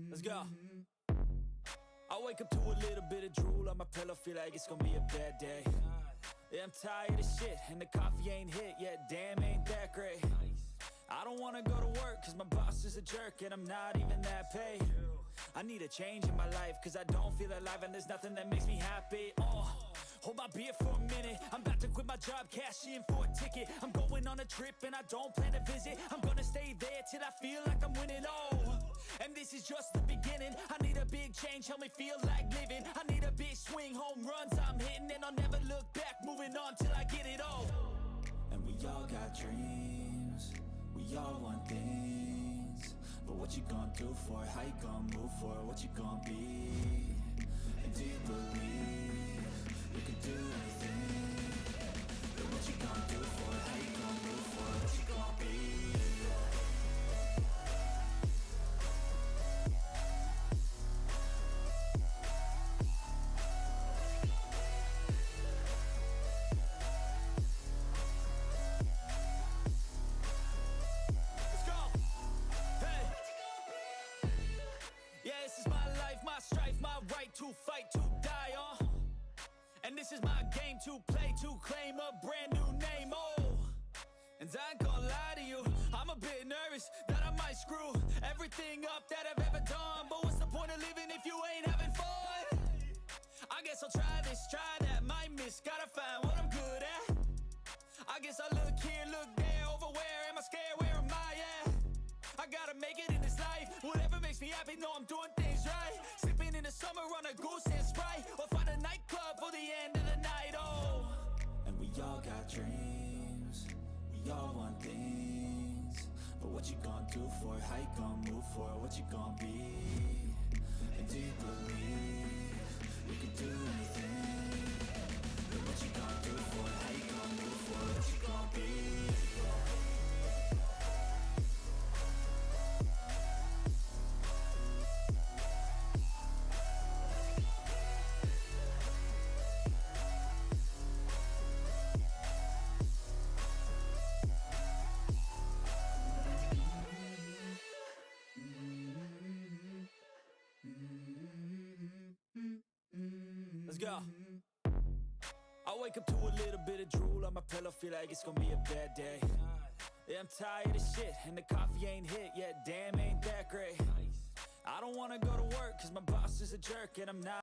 Let's go. I wake up to a little bit of drool on my pillow, feel like it's gonna be a bad day. Yeah, I'm tired of shit, and the coffee ain't hit yet, damn, ain't that great. I don't wanna go to work, cause my boss is a jerk, and I'm not even that paid. I need a change in my life, cause I don't feel alive, and there's nothing that makes me happy. Hold my beer for a minute, I'm about to quit my job, cash in for a ticket. I'm going on a trip and I don't plan to visit. I'm gonna stay there till I feel like I'm winning, and this is just the beginning. I need a big change, help me feel like living. I need a big swing, home runs I'm hitting, and I'll never look back, moving on till I get it all. And we all got dreams, we all want things, but what you gonna do for it? How you gonna move for it? What you gonna be? And do you believe you can do anything? But what you gonna do for it? How you gonna move for it? What you gonna be? Let's go. Hey. Yeah, this is my life, my strife, my right to fight, to die, and this is my game to play, to claim a brand new name, and I ain't gonna lie to you, I'm a bit nervous that I might screw everything up that I've ever done. But what's the point of living if you ain't having fun? I guess I'll try this, try that, might miss, gotta find what I'm good at. I guess I look here, look there, over where am I scared, where am I at? I gotta make it in this life, whatever makes me happy, know I'm doing things right. Sipping in the summer on a goose and Sprite, or find a nightclub for the end of the night, and we all got dreams, we all want things, but what you gonna do for it? How you gonna move for it? What you gonna be? And do you believe you can do anything? But what you gonna do for it? How you gonna move for it? What you gonna be? Let's go. I wake up to a little bit of drool on my pillow, feel like it's gonna be a bad day. Yeah, I'm tired of shit, and the coffee ain't hit yet, damn, ain't that great. I don't wanna go to work, cause my boss is a jerk, and I'm not